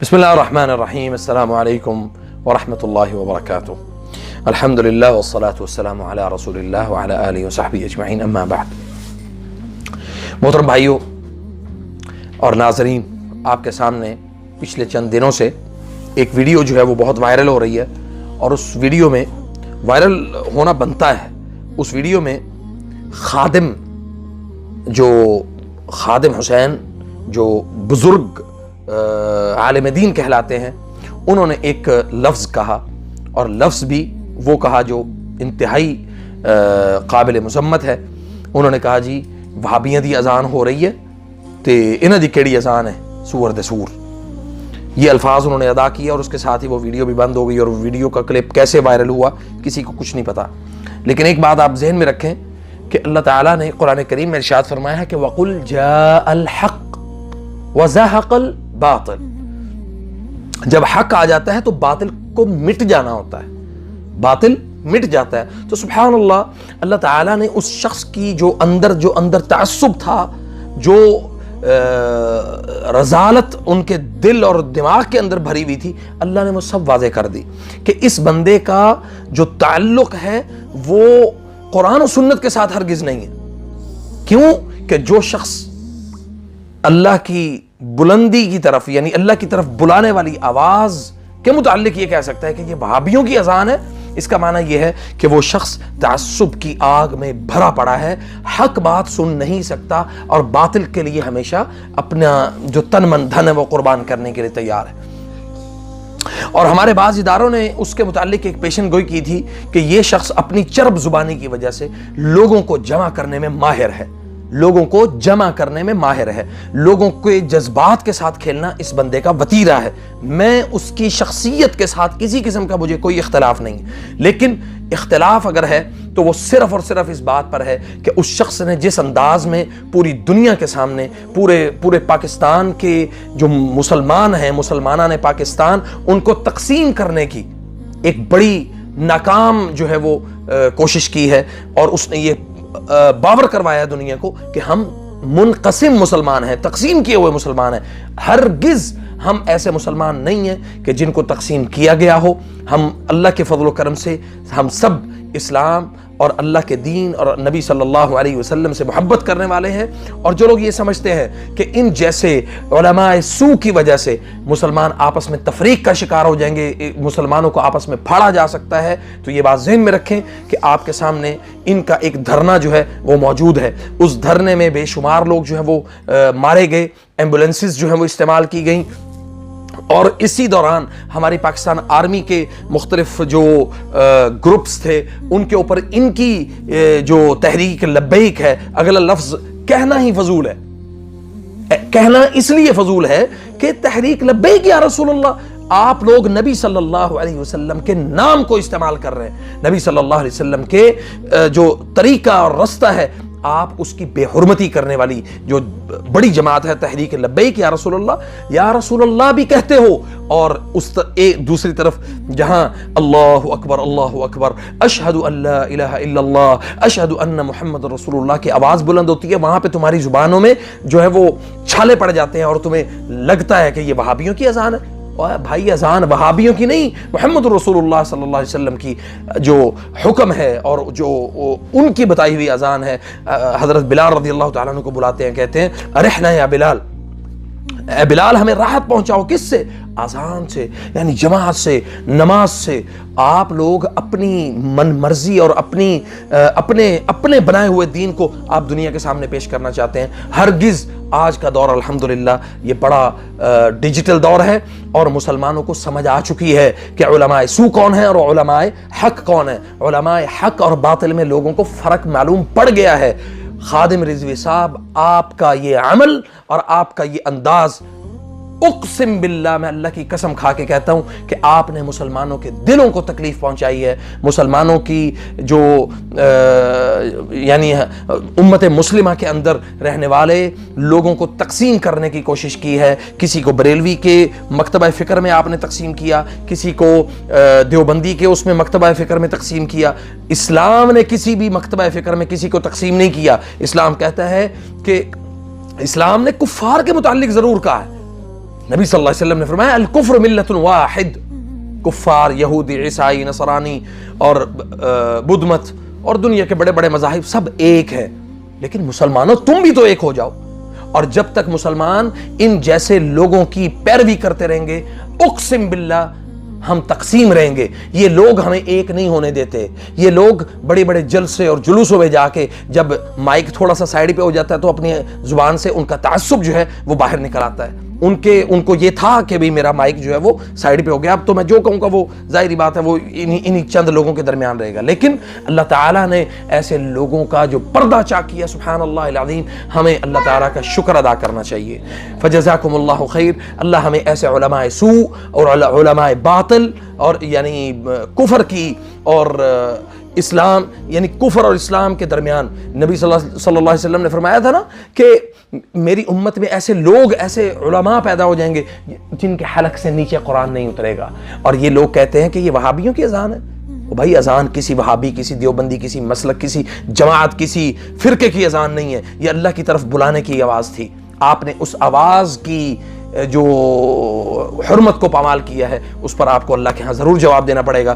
بسم اللہ الرحمن الرحیم السلام علیکم ورحمۃ اللہ وبرکاتہ الحمد للہ والصلاة والسلام علی رسول اللہ وعلی آلہ وصحبہ اجمعین اما بعد۔ محترم بھائیوں اور ناظرین، آپ کے سامنے پچھلے چند دنوں سے ایک ویڈیو جو ہے وہ بہت وائرل ہو رہی ہے، اور اس ویڈیو میں وائرل ہونا بنتا ہے۔ اس ویڈیو میں خادم حسین جو بزرگ عالم دین کہلاتے ہیں، انہوں نے ایک لفظ کہا، اور لفظ بھی وہ کہا جو انتہائی قابل مذمت ہے۔ انہوں نے کہا جی وہابیاں دی اذان ہو رہی ہے تے انہاں دی کیڑی اذان ہے، سور دے سور۔ یہ الفاظ انہوں نے ادا کیا، اور اس کے ساتھ ہی وہ ویڈیو بھی بند ہو گئی، اور ویڈیو کا کلپ کیسے وائرل ہوا کسی کو کچھ نہیں پتا۔ لیکن ایک بات آپ ذہن میں رکھیں کہ اللہ تعالیٰ نے قرآن کریم میں ارشاد فرمایا ہے کہ وَقُلْ جَاءَ الْحَقُّ وَزَهَقَ الْبَاطِلُ۔ جب حق آ جاتا ہے تو باطل کو مٹ جانا ہوتا ہے، باطل مٹ جاتا ہے۔ تو سبحان اللہ، اللہ تعالیٰ نے اس شخص کی جو اندر تعصب تھا، جو رذالت ان کے دل اور دماغ کے اندر بھری ہوئی تھی، اللہ نے وہ سب واضح کر دی کہ اس بندے کا جو تعلق ہے وہ قرآن و سنت کے ساتھ ہرگز نہیں ہے۔ کیوں کہ جو شخص اللہ کی بلندی کی طرف، یعنی اللہ کی طرف بلانے والی آواز کے متعلق یہ کہہ سکتا ہے کہ یہ وہابیوں کی اذان ہے، اس کا معنی یہ ہے کہ وہ شخص تعصب کی آگ میں بھرا پڑا ہے، حق بات سن نہیں سکتا، اور باطل کے لیے ہمیشہ اپنا جو تن من دھن ہے وہ قربان کرنے کے لیے تیار ہے۔ اور ہمارے بعض اداروں نے اس کے متعلق ایک پیشن گوئی کی تھی کہ یہ شخص اپنی چرب زبانی کی وجہ سے لوگوں کو جمع کرنے میں ماہر ہے، لوگوں کے جذبات کے ساتھ کھیلنا اس بندے کا وتیرہ ہے۔ میں اس کی شخصیت کے ساتھ کسی قسم کا مجھے کوئی اختلاف نہیں ہے، لیکن اختلاف اگر ہے تو وہ صرف اور صرف اس بات پر ہے کہ اس شخص نے جس انداز میں پوری دنیا کے سامنے پورے پاکستان کے جو مسلمان ہیں، مسلمانان پاکستان، ان کو تقسیم کرنے کی ایک بڑی ناکام جو ہے وہ کوشش کی ہے، اور اس نے یہ باور کروایا دنیا کو کہ ہم منقسم مسلمان ہیں، تقسیم کیے ہوئے مسلمان ہیں۔ ہرگز ہم ایسے مسلمان نہیں ہیں کہ جن کو تقسیم کیا گیا ہو۔ ہم اللہ کے فضل و کرم سے ہم سب اسلام اور اللہ کے دین اور نبی صلی اللہ علیہ وسلم سے محبت کرنے والے ہیں، اور جو لوگ یہ سمجھتے ہیں کہ ان جیسے علماء سو کی وجہ سے مسلمان آپس میں تفریق کا شکار ہو جائیں گے، مسلمانوں کو آپس میں پھاڑا جا سکتا ہے، تو یہ بات ذہن میں رکھیں کہ آپ کے سامنے ان کا ایک دھرنا جو ہے وہ موجود ہے۔ اس دھرنے میں بے شمار لوگ جو ہیں وہ مارے گئے، ایمبولینسز جو ہیں وہ استعمال کی گئیں، اور اسی دوران ہماری پاکستان آرمی کے مختلف جو گروپس تھے ان کے اوپر ان کی جو تحریک لبیک ہے، اگلا لفظ کہنا ہی فضول ہے، کہنا اس لیے فضول ہے کہ تحریک لبیک یا رسول اللہ، آپ لوگ نبی صلی اللہ علیہ وسلم کے نام کو استعمال کر رہے ہیں، نبی صلی اللہ علیہ وسلم کے جو طریقہ اور رستہ ہے، آپ اس کی بے حرمتی کرنے والی جو بڑی جماعت ہے تحریک لبیک یا رسول اللہ بھی کہتے ہو، اور اس دوسری طرف جہاں اللہ اکبر اشہد ان لا الہ الا اللہ اشہد ان محمد رسول اللہ کی آواز بلند ہوتی ہے، وہاں پہ تمہاری زبانوں میں جو ہے وہ چھالے پڑ جاتے ہیں، اور تمہیں لگتا ہے کہ یہ وہابیوں کی اذان ہے۔ بھائی اذان وہابیوں کی نہیں، محمد رسول اللہ صلی اللہ علیہ وسلم کی جو حکم ہے اور جو ان کی بتائی ہوئی اذان ہے۔ حضرت بلال رضی اللہ تعالیٰ عنہ کو بلاتے ہیں، کہتے ہیں ارحنا یا بلال، اے بلال ہمیں راحت پہنچاؤ، کس سے؟ اذان سے، یعنی جماعت سے، نماز سے۔ آپ لوگ اپنی من مرضی اور اپنے بنائے ہوئے دین کو آپ دنیا کے سامنے پیش کرنا چاہتے ہیں۔ ہرگز آج کا دور الحمدللہ یہ بڑا ڈیجیٹل دور ہے، اور مسلمانوں کو سمجھ آ چکی ہے کہ علماء سو کون ہیں اور علماء حق کون ہیں۔ علماء حق اور باطل میں لوگوں کو فرق معلوم پڑ گیا ہے۔ خادم رضوی صاحب، آپ کا یہ عمل اور آپ کا یہ انداز، اقسم باللہ، میں اللہ کی قسم کھا کے کہتا ہوں کہ آپ نے مسلمانوں کے دلوں کو تکلیف پہنچائی ہے، مسلمانوں کی جو یعنی امت مسلمہ کے اندر رہنے والے لوگوں کو تقسیم کرنے کی کوشش کی ہے۔ کسی کو بریلوی کے مکتبہ فکر میں آپ نے تقسیم کیا، کسی کو دیوبندی کے اس میں مکتبہ فکر میں تقسیم کیا۔ اسلام نے کسی بھی مکتبہ فکر میں کسی کو تقسیم نہیں کیا۔ اسلام کہتا ہے کہ اسلام نے کفار کے متعلق ضرور کہا ہے، نبی صلی اللہ علیہ وسلم نے فرمایا الکفر ملت واحد، کفار، یہودی، عیسائی، نصرانی اور بدھ مت اور دنیا کے بڑے بڑے مذاہب سب ایک ہے، لیکن مسلمانوں تم بھی تو ایک ہو جاؤ۔ اور جب تک مسلمان ان جیسے لوگوں کی پیروی کرتے رہیں گے، اقسم باللہ ہم تقسیم رہیں گے۔ یہ لوگ ہمیں ایک نہیں ہونے دیتے، یہ لوگ بڑے بڑے جلسے اور جلوسوں میں جا کے جب مائک تھوڑا سا سائیڈ پہ ہو جاتا ہے تو اپنی زبان سے ان کا تعصب جو ہے وہ باہر نکل آتا ہے۔ ان کو یہ تھا کہ بھی میرا مائک جو ہے وہ سائیڈ پہ ہو گیا، اب تو میں جو کہوں گا وہ ظاہری بات ہے وہ انہی چند لوگوں کے درمیان رہے گا۔ لیکن اللہ تعالیٰ نے ایسے لوگوں کا جو پردہ چاک کیا، سبحان اللہ العظیم، ہمیں اللہ تعالیٰ کا شکر ادا کرنا چاہیے۔ فجزاکم اللہ خیر، اللہ ہمیں ایسے علماء سوء اور علماء باطل اور یعنی کفر کی اور اسلام، یعنی کفر اور اسلام کے درمیان نبی صلی اللہ علیہ وسلم نے فرمایا تھا نا کہ میری امت میں ایسے لوگ، ایسے علماء پیدا ہو جائیں گے جن کے حلق سے نیچے قرآن نہیں اترے گا۔ اور یہ لوگ کہتے ہیں کہ یہ وہابیوں کی اذان ہے۔ بھائی اذان کسی وہابی، کسی دیوبندی، کسی مسلک، کسی جماعت، کسی فرقے کی اذان نہیں ہے، یہ اللہ کی طرف بلانے کی آواز تھی۔ آپ نے اس آواز کی جو حرمت کو پامال کیا ہے، اس پر آپ کو اللہ کے ہاں ضرور جواب دینا پڑے گا۔